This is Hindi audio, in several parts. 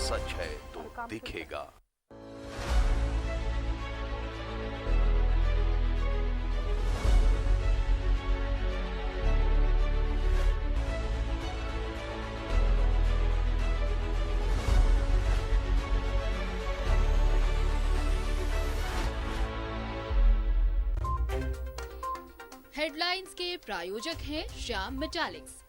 सच है तो दिखेगा। हेडलाइंस के प्रायोजक हैं श्याम मेटालिक्स।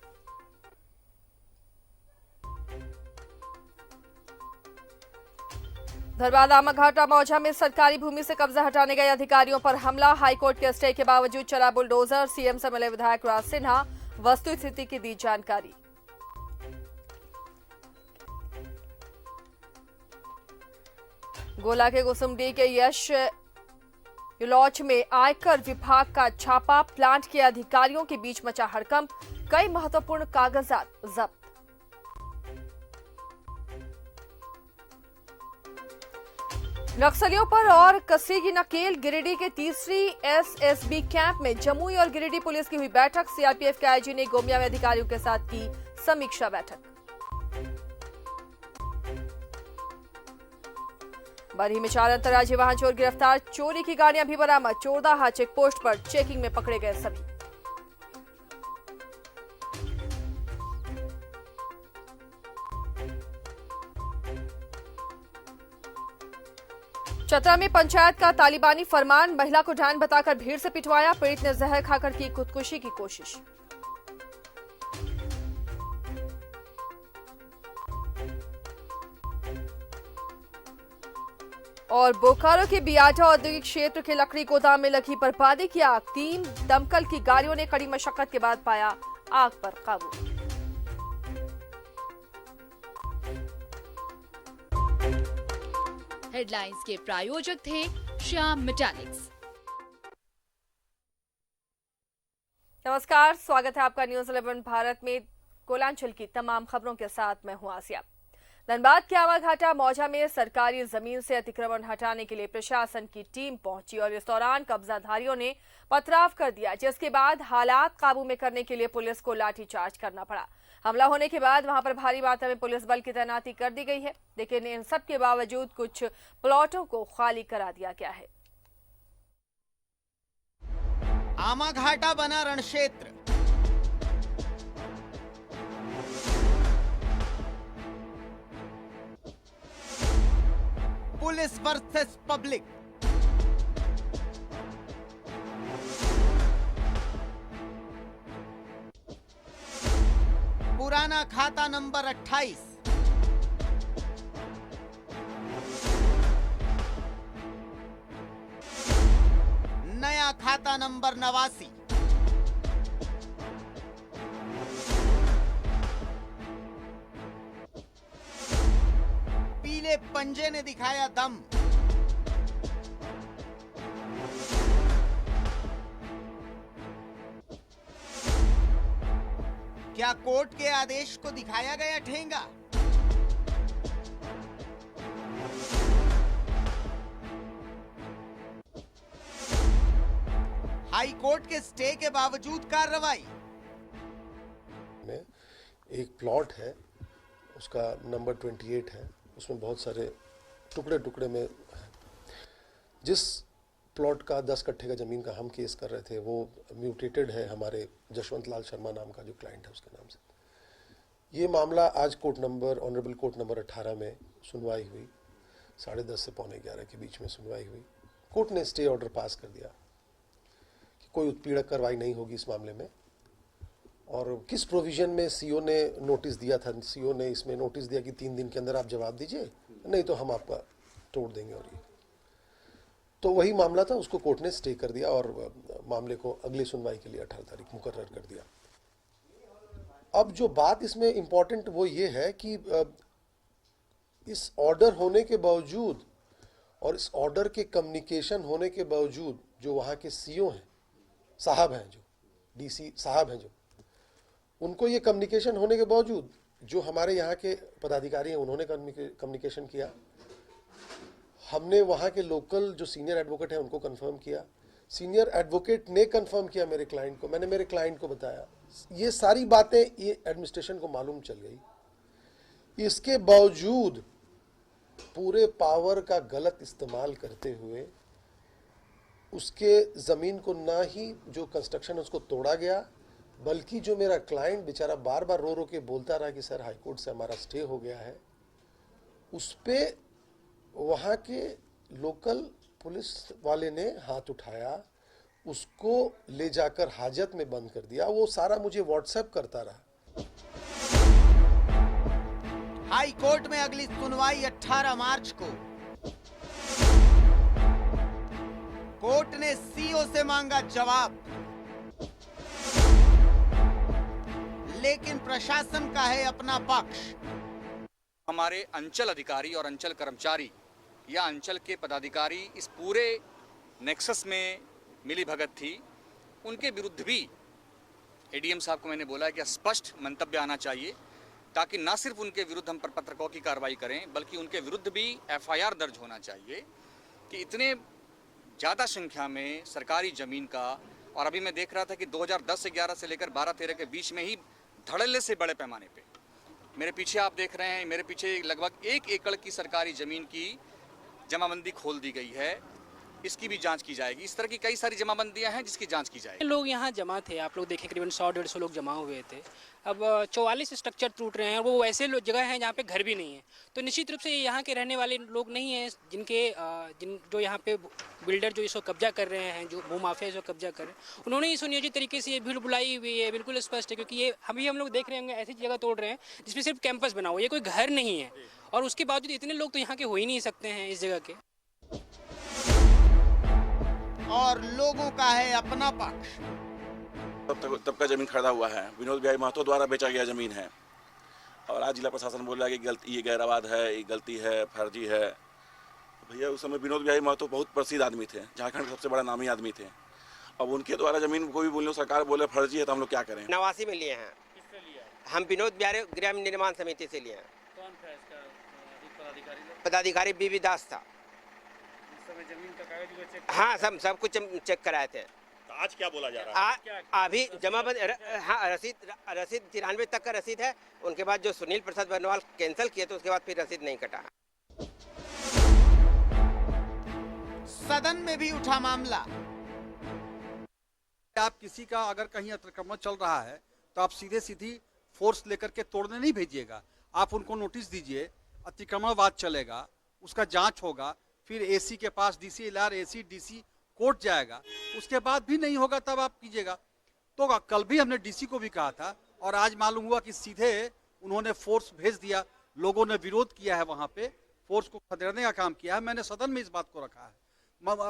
धनबाद आमाघाटा मौजा में सरकारी भूमि से कब्जा हटाने गए अधिकारियों पर हमला। हाईकोर्ट के स्टे के बावजूद चला बुलडोजर। सीएम से मिले विधायक राज सिन्हा, वस्तुस्थिति की दी जानकारी। गोला के गुसुमडी के यश लॉज में आयकर विभाग का छापा। प्लांट के अधिकारियों के बीच मचा हड़कंप। कई महत्वपूर्ण कागजात जब्त। नक्सलियों पर और कसेगी नकेल। गिरिडीह के तीसरी एसएसबी कैंप में जमुई और गिरिडीह पुलिस की हुई बैठक। सीआरपीएफ के आईजी ने गोमिया में अधिकारियों के साथ की समीक्षा बैठक। बरही में 4 अंतर्राज्यीय वाहन चोर गिरफ्तार। चोरी की गाड़ियां भी बरामद। चोरदाहा चेक पोस्ट पर चेकिंग में पकड़े गए सभी। चतरा में पंचायत का तालिबानी फरमान। महिला को डायन बताकर भीड़ से पिटवाया। पीड़ित ने जहर खाकर की खुदकुशी की कोशिश। और बोकारो के बियाटा औद्योगिक क्षेत्र के लकड़ी गोदाम में लगी बर्बादी की आग। 3 दमकल की गाड़ियों ने कड़ी मशक्कत के बाद पाया आग पर काबू। हेडलाइंस के प्रायोजक थे श्याम मेटालिक्स। नमस्कार, स्वागत है आपका न्यूज 11 भारत में। कोलांचल की तमाम खबरों के साथ मैं हूं आसिया। धनबाद के आमाघाटा मौजा में सरकारी जमीन से अतिक्रमण हटाने के लिए प्रशासन की टीम पहुंची और इस दौरान कब्जाधारियों ने पथराव कर दिया, जिसके बाद हालात काबू में करने के लिए पुलिस को लाठीचार्ज करना पड़ा। हमला होने के बाद वहां पर भारी मात्रा में पुलिस बल की तैनाती कर दी गई है, लेकिन इन सब के बावजूद कुछ प्लॉटों को खाली करा दिया गया है। आमाघाटा बना रण क्षेत्र। Police versus public. पुराना खाता नंबर 28, नया खाता नंबर 89। पीले पंजे ने दिखाया दम। क्या कोर्ट के आदेश को दिखाया गया ठेंगा? हाई कोर्ट के स्टे के बावजूद कार्रवाई। में एक प्लॉट है, उसका नंबर 28 है। उसमें बहुत सारे टुकड़े टुकड़े में जिस प्लॉट का 10 कट्ठे का ज़मीन का हम केस कर रहे थे, वो म्यूटेटेड है हमारे जशवंत लाल शर्मा नाम का जो क्लाइंट है उसके नाम से। ये मामला आज ऑनरेबल कोर्ट नंबर 18 में सुनवाई हुई। 10:30 से 11:15 के बीच में सुनवाई हुई। कोर्ट ने स्टे ऑर्डर पास कर दिया कि कोई उत्पीड़क कार्रवाई नहीं होगी इस मामले में। और किस प्रोविजन में सीओ ने नोटिस दिया था, सीओ ने इसमें नोटिस दिया कि 3 दिन के अंदर आप जवाब दीजिए, नहीं तो हम आपका तोड़ देंगे। और ये तो वही मामला था, उसको कोर्ट ने स्टे कर दिया और मामले को अगली सुनवाई के लिए 18 तारीख मुकर्रर कर दिया। अब जो बात इसमें इम्पोर्टेंट वो ये है कि इस ऑर्डर होने के बावजूद और इस ऑर्डर के कम्युनिकेशन होने के बावजूद जो वहाँ के सीओ हैं, साहब हैं, जो डीसी साहब हैं, जो उनको ये कम्युनिकेशन होने के बावजूद जो हमारे यहाँ के पदाधिकारी हैं उन्होंने कम्युनिकेशन किया। हमने वहाँ के लोकल जो सीनियर एडवोकेट हैं उनको कंफर्म किया। सीनियर एडवोकेट ने कंफर्म किया मेरे क्लाइंट को, मैंने मेरे क्लाइंट को बताया। ये सारी बातें ये एडमिनिस्ट्रेशन को मालूम चल गई। इसके बावजूद पूरे पावर का गलत इस्तेमाल करते हुए उसके ज़मीन को ना ही जो कंस्ट्रक्शन उसको तोड़ा गया, बल्कि जो मेरा क्लाइंट बेचारा बार बार रो रो के बोलता रहा कि सर हाईकोर्ट से हमारा स्टे हो गया है, उस पे वहाँ के लोकल पुलिस वाले ने हाथ उठाया, उसको ले जाकर हाजत में बंद कर दिया। वो सारा मुझे व्हाट्सएप करता रहा। हाई कोर्ट में अगली सुनवाई 18 मार्च को। कोर्ट ने सीओ से मांगा जवाब, लेकिन प्रशासन का है अपना पक्ष। हमारे अंचल अधिकारी और अंचल कर्मचारी या अंचल के पदाधिकारी इस पूरे नेक्सस में मिली भगत थी, उनके विरुद्ध भी एडीएम साहब को मैंने बोला कि स्पष्ट मंतव्य आना चाहिए, ताकि ना सिर्फ उनके विरुद्ध हम पत्रकों की कार्रवाई करें, बल्कि उनके विरुद्ध भी एफआईआर दर्ज होना चाहिए कि इतने ज़्यादा संख्या में सरकारी ज़मीन का। और अभी मैं देख रहा था कि 2010 से 11 से लेकर 12-13 के बीच में ही धड़ल्ले से बड़े पैमाने पे, मेरे पीछे आप देख रहे हैं, मेरे पीछे लगभग 1 एकड़ की सरकारी ज़मीन की जमाबंदी खोल दी गई है। इसकी भी जांच की जाएगी। इस तरह की कई सारी जमाबंदियां हैं जिसकी जांच की जाएगी। लोग यहाँ जमा थे, आप लोग देखें करीबन 100-150 लोग जमा हुए थे। अब 44 स्ट्रक्चर टूट रहे हैं और वो ऐसे जगह हैं जहाँ पे घर भी नहीं है, तो निश्चित रूप से यहाँ के रहने वाले लोग नहीं हैं जो यहाँ पे बिल्डर जो इसको कब्जा कर रहे हैं, जो भूमाफिया इसको कब्जा कर रहे हैं, उन्होंने ही सुनियोजित तरीके से ये भीड़ बुलाई हुई है। बिल्कुल स्पष्ट है, क्योंकि ये हम लोग देख रहे होंगे ऐसी जगह तोड़ रहे हैं जिसमें सिर्फ कैंपस बना हुआ है, ये कोई घर नहीं है, और उसके बावजूद इतने लोग तो यहाँ के हो ही नहीं सकते हैं इस जगह के। और लोगों का है अपना पक्ष। तब का जमीन खरीदा हुआ है, विनोद बिहारी महतो द्वारा बेचा गया जमीन है, और आज जिला प्रशासन बोल रहा है कि गलती, ये गैरवाद है, ये गलती है, फर्जी है। भैया उस समय विनोद बिहारी महतो बहुत प्रसिद्ध आदमी थे, झारखंड के सबसे बड़ा नामी आदमी थे। अब उनके द्वारा जमीन कोई भी बोल लो, सरकार बोले फर्जी है, तो हम लोग क्या करें। 89 में लिए हैं। किससे लिया? हम विनोद बिहारी ग्राम निर्माण समिति से लिए हैं। कौन था इसका पदाधिकारी बीबी दास था। जमीन का कागज चेक, हाँ, सब कुछ चेक कराए थे। तो आज क्या बोला जा रहा है? अभी जमाबंद, हाँ, रसीद 93 तक का रसीद है। उनके बाद जो सुनील प्रसाद बर्नवाल कैंसिल किए तो उसके बाद फिर रसीद नहीं कटा। सदन में भी उठा मामला। आप किसी का अगर कहीं अतिक्रमण चल रहा है तो आप सीधे सीधी फोर्स लेकर के तोड़ने नहीं भेजिएगा, आप उनको नोटिस दीजिए, अतिक्रमणवाद चलेगा, उसका जांच होगा, फिर एसी के पास DC LR, AC DC court जाएगा, उसके बाद भी नहीं होगा तब आप कीजिएगा। तो कल भी हमने डीसी को भी कहा था, और आज मालूम हुआ कि सीधे उन्होंने फोर्स भेज दिया, लोगों ने विरोध किया है, वहां पे फोर्स को खदेड़ने का काम किया है। मैंने सदन में इस बात को रखा है,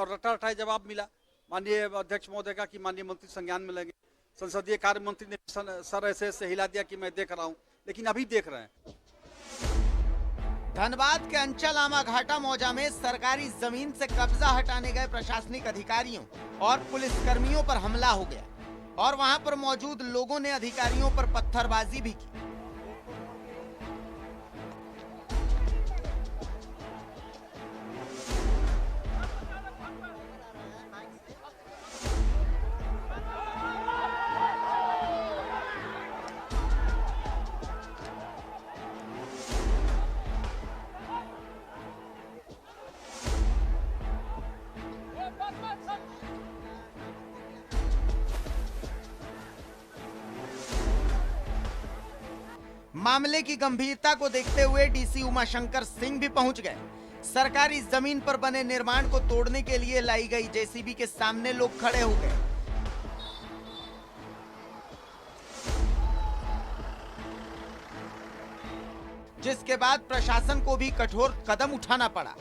रटारटाई जवाब मिला माननीय अध्यक्ष महोदय का कि माननीय मंत्री संज्ञान में लेंगे। संसदीय कार्य मंत्री ने सर ऐसे हिला दिया कि मैं देख रहा हूँ, लेकिन अभी देख रहे हैं। धनबाद के अंचल आमा घाटा मौजा में सरकारी जमीन से कब्जा हटाने गए प्रशासनिक अधिकारियों और पुलिस कर्मियों पर हमला हो गया, और वहां पर मौजूद लोगों ने अधिकारियों पर पत्थरबाजी भी की। मामले की गंभीरता को देखते हुए डीसी उमाशंकर सिंह भी पहुंच गए। सरकारी जमीन पर बने निर्माण को तोड़ने के लिए लाई गई जेसीबी के सामने लोग खड़े हो गए। जिसके बाद प्रशासन को भी कठोर कदम उठाना पड़ा।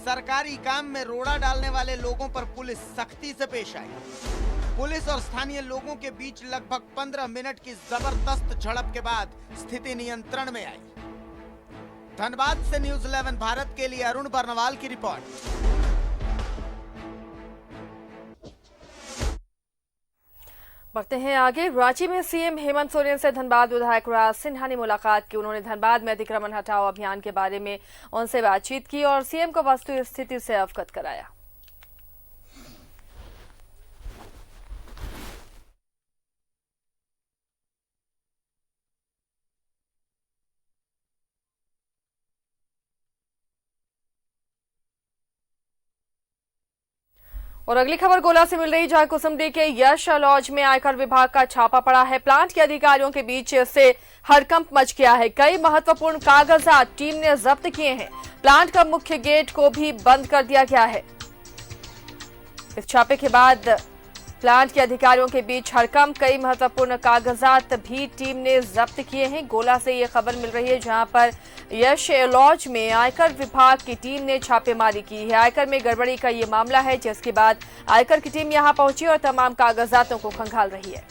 सरकारी काम में रोड़ा डालने वाले लोगों पर पुलिस सख्ती से पेश आई। पुलिस और स्थानीय लोगों के बीच लगभग 15 मिनट की जबरदस्त झड़प के बाद स्थिति नियंत्रण में आई। धनबाद से न्यूज 11 भारत के लिए अरुण बर्नवाल की रिपोर्ट। बढ़ते हैं आगे। रांची में सीएम हेमंत सोरेन से धनबाद विधायक राज सिन्हा ने मुलाकात की। उन्होंने धनबाद में अतिक्रमण हटाओ अभियान के बारे में उनसे बातचीत की और सीएम को वस्तु स्थिति से अवगत कराया। और अगली खबर गोला से मिल रही, जहां कुसुमडी के यश लॉज में आयकर विभाग का छापा पड़ा है। प्लांट के अधिकारियों के बीच से हड़कंप मच गया है। कई महत्वपूर्ण कागजात टीम ने जब्त किए हैं। प्लांट का मुख्य गेट को भी बंद कर दिया गया है। इस छापे के बाद प्लांट के अधिकारियों के बीच हड़कंप, कई महत्वपूर्ण कागजात भी टीम ने जब्त किए हैं। गोला से ये खबर मिल रही है, जहां पर यश लॉज में आयकर विभाग की टीम ने छापेमारी की है। आयकर में गड़बड़ी का ये मामला है, जिसके बाद आयकर की टीम यहां पहुंची और तमाम कागजातों को खंगाल रही है।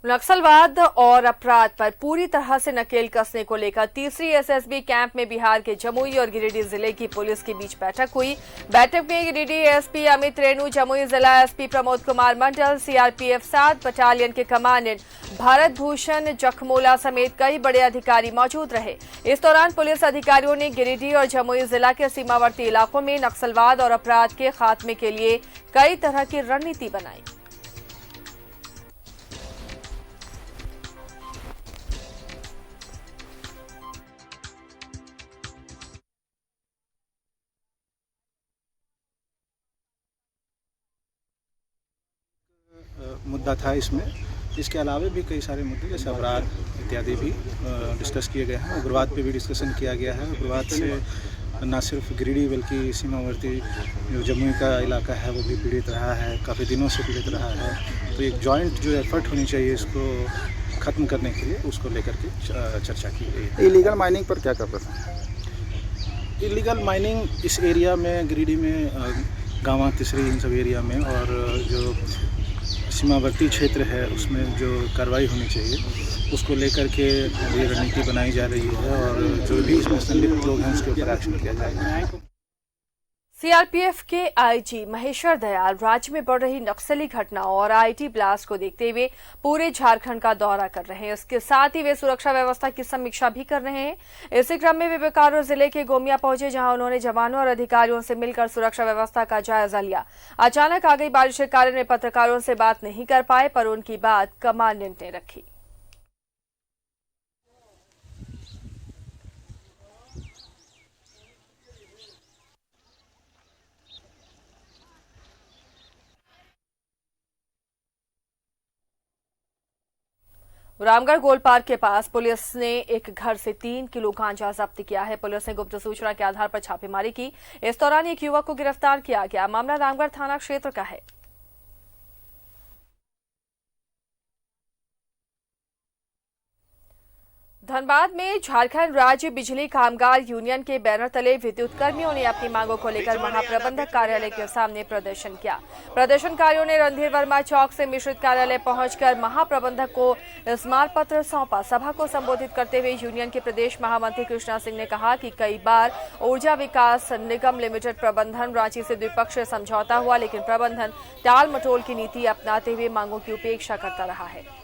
नक्सलवाद और अपराध पर पूरी तरह से नकेल कसने को लेकर तीसरी एसएसबी कैंप में बिहार के जमुई और गिरिडीह जिले की पुलिस के बीच बैठक हुई। बैठक में गिरिडीह एसपी अमित रेणु, जमुई जिला SP Pramod Kumar Mandal, CRPF 7 battalion के कमांडेंट भारत भूषण जखमोला समेत कई बड़े अधिकारी मौजूद रहे। इस दौरान पुलिस अधिकारियों ने गिरिडीह और जमुई जिला के सीमावर्ती इलाकों में नक्सलवाद और अपराध के खात्मे के लिए कई तरह की रणनीति बनाई। मुद्दा था इसमें। इसके अलावा भी कई सारे मुद्दे जैसे अपराध इत्यादि भी डिस्कस किए गए हैं। उग्रवाद पे भी डिस्कशन किया गया है। उग्रवाद से न सिर्फ गिरिडीह बल्कि सीमावर्ती जो जमुई का इलाका है वो भी पीड़ित रहा है, काफ़ी दिनों से पीड़ित रहा है। तो एक जॉइंट जो एफर्ट होनी चाहिए इसको ख़त्म करने के लिए, उसको लेकर के चर्चा की गई है। इलीगल माइनिंग पर क्या कर रहे हैं? इलीगल माइनिंग इस एरिया में, गिरिडीह में, गाँव तिसरी, इन सब एरिया में, और जो सीमावर्ती क्षेत्र है उसमें जो कार्रवाई होनी चाहिए उसको लेकर के ये रणनीति बनाई जा रही है और जो भी इसमें संलिप्त लोग हैं उसके ऊपर एक्शन किया जाएगा। सीआरपीएफ के आईजी महेश्वर दयाल राज्य में बढ़ रही नक्सली घटनाओं और आईटी ब्लास्ट को देखते हुए पूरे झारखंड का दौरा कर रहे हैं। इसके साथ ही वे सुरक्षा व्यवस्था की समीक्षा भी कर रहे हैं। इसी क्रम में वे बोकारो जिले के गोमिया पहुंचे, जहां उन्होंने जवानों और अधिकारियों से मिलकर सुरक्षा व्यवस्था का जायजा लिया। अचानक आ गई बारिश के कारण वे पत्रकारों से बात नहीं कर पाए, पर उनकी बात कमांडेंट ने रखी। रामगढ़ गोल पार्क के पास पुलिस ने एक घर से 3 किलो गांजा जब्त किया है। पुलिस ने गुप्त सूचना के आधार पर छापेमारी की। इस दौरान एक युवक को गिरफ्तार किया गया। मामला रामगढ़ थाना क्षेत्र का है। धनबाद में झारखंड राज्य बिजली कामगार यूनियन के बैनर तले विद्युत कर्मियों ने अपनी मांगों को लेकर महाप्रबंधक कार्यालय के सामने प्रदर्शन किया। प्रदर्शनकारियों ने रणधीर वर्मा चौक से मिश्रित कार्यालय पहुंचकर महाप्रबंधक को स्मारक पत्र सौंपा। सभा को संबोधित करते हुए यूनियन के प्रदेश महामंत्री कृष्णा सिंह ने कहा कि कई बार ऊर्जा विकास निगम लिमिटेड प्रबंधन रांची से द्विपक्षीय समझौता हुआ, लेकिन प्रबंधन टाल मटोल की नीति अपनाते हुए मांगों की उपेक्षा करता रहा है।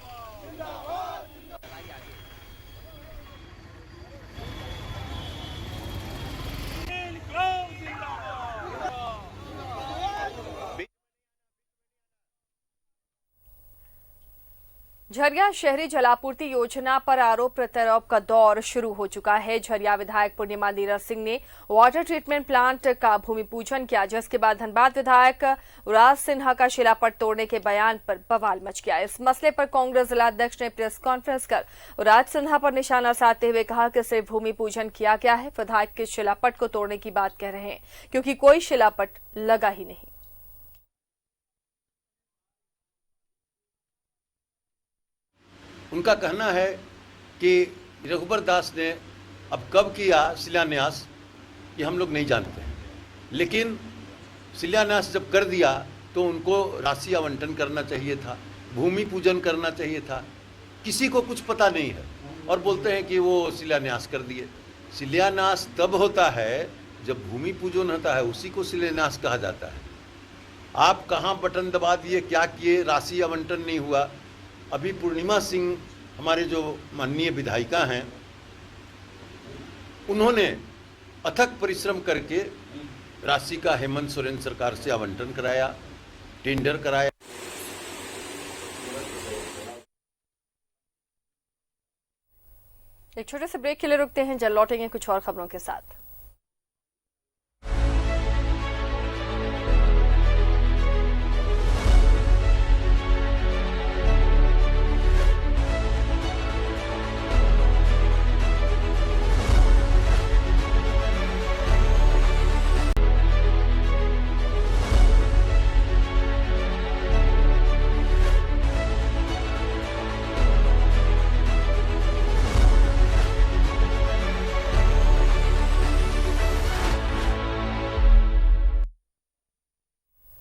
झरिया शहरी जलापूर्ति योजना पर आरोप प्रत्यारोप का दौर शुरू हो चुका है। झरिया विधायक पूर्णिमा नीरज सिंह ने वाटर ट्रीटमेंट प्लांट का भूमि पूजन किया, जिसके बाद धनबाद विधायक राज सिन्हा का शिलापट तोड़ने के बयान पर बवाल मच गया। इस मसले पर कांग्रेस जिलाध्यक्ष ने प्रेस कॉन्फ्रेंस कर राज सिन्हा पर निशाना साधते हुए कहा कि सिर्फ भूमि पूजन किया गया है, विधायक के शिलापट को तोड़ने की बात कह रहे हैं, क्योंकि कोई शिलापट लगा ही नहीं। उनका कहना है कि रघुबर दास ने अब कब किया शिलान्यास ये हम लोग नहीं जानते हैं, लेकिन शिलान्यास जब कर दिया तो उनको राशि आवंटन करना चाहिए था। भूमि पूजन करना चाहिए था, किसी को कुछ पता नहीं है और बोलते हैं कि वो शिलान्यास कर दिए। शिलान्यास तब होता है जब भूमि पूजन होता है, उसी को शिलान्यास कहा जाता है। आप कहाँ बटन दबा दिए, क्या किए, राशि आवंटन नहीं हुआ। अभी पूर्णिमा सिंह हमारे जो माननीय विधायिका हैं, उन्होंने अथक परिश्रम करके राशि का हेमंत सोरेन सरकार से आवंटन कराया, टेंडर कराया। एक छोटे से ब्रेक के लिए रुकते हैं, जल्द लौटेंगे कुछ और खबरों के साथ।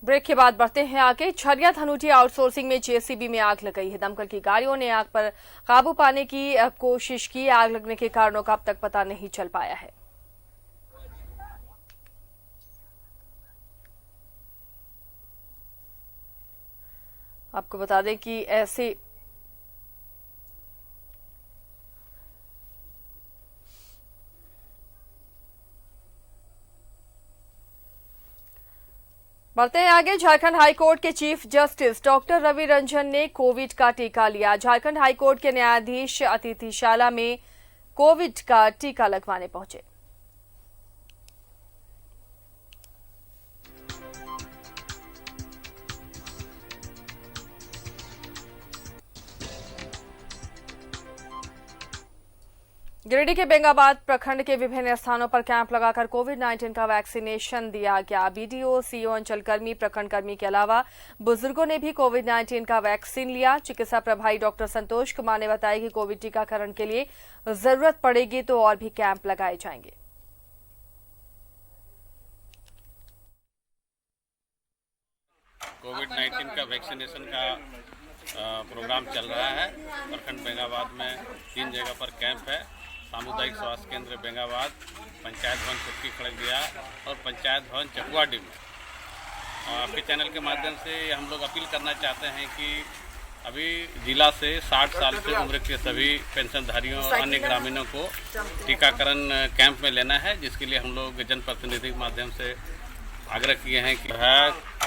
ब्रेक के बाद बढ़ते हैं आगे। झरिया धनूठी आउटसोर्सिंग में जेसीबी में आग लग गई है। दमकल की गाड़ियों ने आग पर काबू पाने की कोशिश की। आग लगने के कारणों का अब तक पता नहीं चल पाया है। आपको बता दें कि ऐसे बढ़ते हैं आगे। झारखंड हाईकोर्ट के chief justice doctor Ravi Ranjan ने कोविड का टीका लिया। झारखंड हाईकोर्ट के न्यायाधीश अतिथिशाला में कोविड का टीका लगवाने पहुंचे। गिरिडीह के बेंगाबाद प्रखंड के विभिन्न स्थानों पर कैंप लगाकर कोविड-19 का वैक्सीनेशन दिया गया। बीडीओ, सीओ, अंचलकर्मी, प्रखंड कर्मी के अलावा बुजुर्गों ने भी कोविड-19 का वैक्सीन लिया। चिकित्सा प्रभारी डॉक्टर संतोष कुमार ने बताया कि कोविड टीकाकरण के लिए जरूरत पड़ेगी तो और भी कैंप लगाए जाएंगे। कोविड-19 का वैक्सीनेशन का प्रोग्राम चल रहा है। प्रखंड बेंगाबाद में 3 जगह पर कैंप है। सामुदायिक स्वास्थ्य केंद्र बेंगाबाद, पंचायत भवन चुटकी खड़गदिया और पंचायत भवन चकुआडी में। और आपके चैनल के माध्यम से हम लोग अपील करना चाहते हैं कि अभी जिला से 60 साल से उम्र के सभी पेंशनधारियों और अन्य ग्रामीणों को टीकाकरण कैंप में लेना है, जिसके लिए हम लोग जनप्रतिनिधि के माध्यम से आग्रह किए हैं कि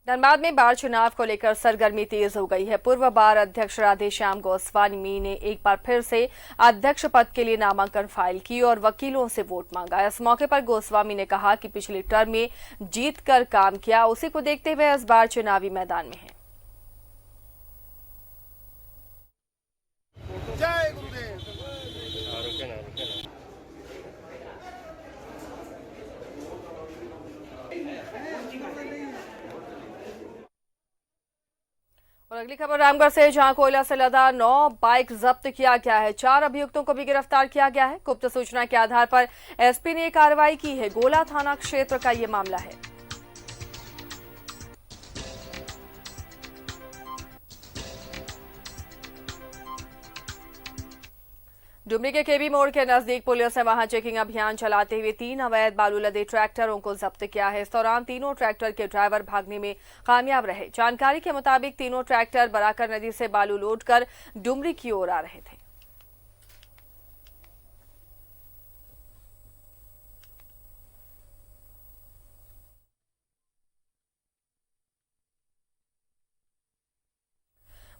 धनबाद में बार चुनाव को लेकर सरगर्मी तेज हो गई है। पूर्व बार अध्यक्ष राधेश्याम गोस्वामी ने एक बार फिर से अध्यक्ष पद के लिए नामांकन फाइल की और वकीलों से वोट मांगा। इस मौके पर गोस्वामी ने कहा कि पिछले टर्म में जीत कर काम किया, उसी को देखते हुए इस बार चुनावी मैदान में है। जय गुरुदेव। और अगली खबर रामगढ़ से, जहां कोयला से लदा 9 बाइक जब्त किया गया है। 4 अभियुक्तों को भी गिरफ्तार किया गया है। गुप्त सूचना के आधार पर एसपी ने कार्रवाई की है। गोला थाना क्षेत्र का ये मामला है। डुमरी के केबी मोड़ के नजदीक पुलिस ने वहां चेकिंग अभियान चलाते हुए 3 अवैध बालू लदे ट्रैक्टरों को जब्त किया है। इस दौरान तीनों ट्रैक्टर के ड्राइवर भागने में कामयाब रहे। जानकारी के मुताबिक तीनों ट्रैक्टर बराकर नदी से बालू लोड कर डुमरी की ओर आ रहे थे।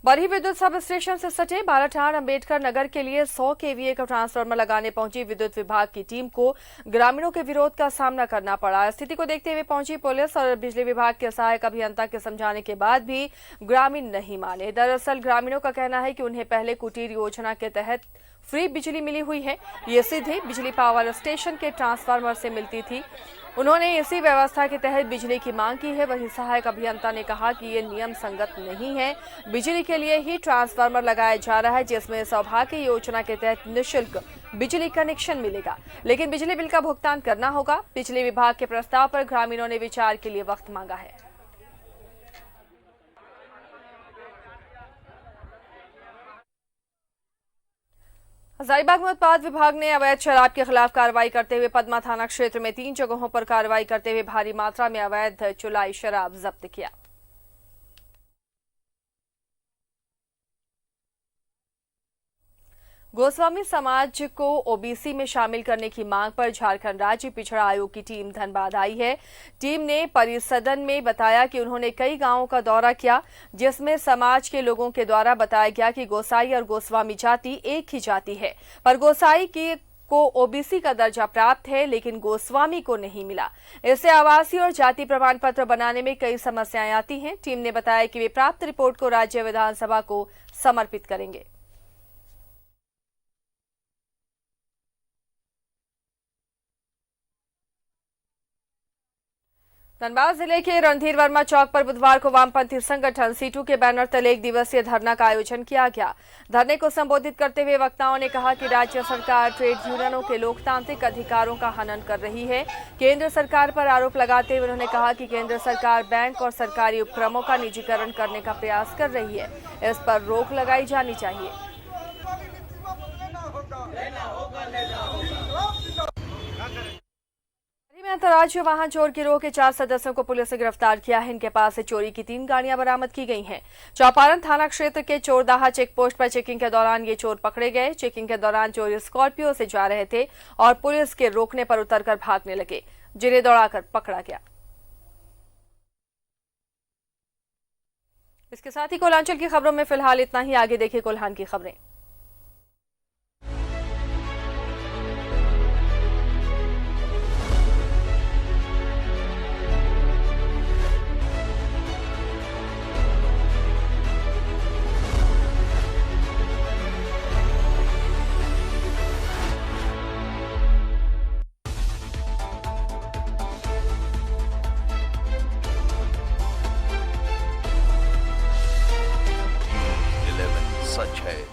बरही विद्युत सब स्टेशन से सटे बालाठाण अंबेडकर नगर के लिए 100 केवीए का ट्रांसफार्मर लगाने पहुंची विद्युत विभाग की टीम को ग्रामीणों के विरोध का सामना करना पड़ा। स्थिति को देखते हुए पहुंची पुलिस और बिजली विभाग के सहायक अभियंता के समझाने के बाद भी ग्रामीण नहीं माने। दरअसल ग्रामीणों का कहना है कि उन्हें पहले कुटीर योजना के तहत फ्री बिजली मिली हुई है। ये सीधे बिजली पावर स्टेशन के ट्रांसफार्मर से मिलती थी। उन्होंने इसी व्यवस्था के तहत बिजली की मांग की है। वहीं सहायक अभियंता ने कहा कि ये नियम संगत नहीं है। बिजली के लिए ही ट्रांसफार्मर लगाया जा रहा है, जिसमें सौभाग्य योजना के तहत निःशुल्क बिजली कनेक्शन मिलेगा, लेकिन बिजली बिल का भुगतान करना होगा। बिजली विभाग के प्रस्ताव पर ग्रामीणों ने विचार के लिए वक्त मांगा है। हजारीबाग में उत्पाद विभाग ने अवैध शराब के खिलाफ कार्रवाई करते हुए पद्मा थाना क्षेत्र में 3 जगहों पर कार्रवाई करते हुए भारी मात्रा में अवैध चुलाई शराब जब्त किया। गोस्वामी समाज को ओबीसी में शामिल करने की मांग पर झारखंड राज्य पिछड़ा आयोग की टीम धनबाद आई है। टीम ने परिसदन में बताया कि उन्होंने कई गांवों का दौरा किया, जिसमें समाज के लोगों के द्वारा बताया गया कि गोसाई और गोस्वामी जाति एक ही जाति है, पर गोसाई को ओबीसी का दर्जा प्राप्त है लेकिन गोस्वामी को नहीं मिला। इससे आवासीय और जाति प्रमाण पत्र बनाने में कई समस्याएं आती हैं। टीम ने बताया कि वे प्राप्त रिपोर्ट को राज्य विधानसभा को समर्पित करेंगे। धनबाद जिले के रणधीर वर्मा चौक पर बुधवार को वामपंथी संगठन सीटू के बैनर तले 1 दिवसीय धरना का आयोजन किया गया। धरने को संबोधित करते हुए वक्ताओं ने कहा कि राज्य सरकार ट्रेड यूनियनों के लोकतांत्रिक अधिकारों का हनन कर रही है। केंद्र सरकार पर आरोप लगाते हुए उन्होंने कहा कि केंद्र सरकार बैंक और सरकारी उपक्रमों का निजीकरण करने का प्रयास कर रही है। इस पर रोक लगाई जानी चाहिए। अंतर्राज्यीय वाहन चोर गिरोह के 4 सदस्यों को पुलिस ने गिरफ्तार किया है। इनके पास से चोरी की 3 गाड़ियां बरामद की गई हैं। चौपारण थाना क्षेत्र के चोरदाहा चेक पोस्ट पर चेकिंग के दौरान ये चोर पकड़े गए। चेकिंग के दौरान चोर स्कॉर्पियो से जा रहे थे और पुलिस के रोकने पर उतरकर भागने लगे, जिन्हें दौड़ाकर पकड़ा गया। इसके साथ ही कोलांचल की खबरों में फिलहाल इतना ही। आगे देखिए कोल्हान की खबरें। सच है।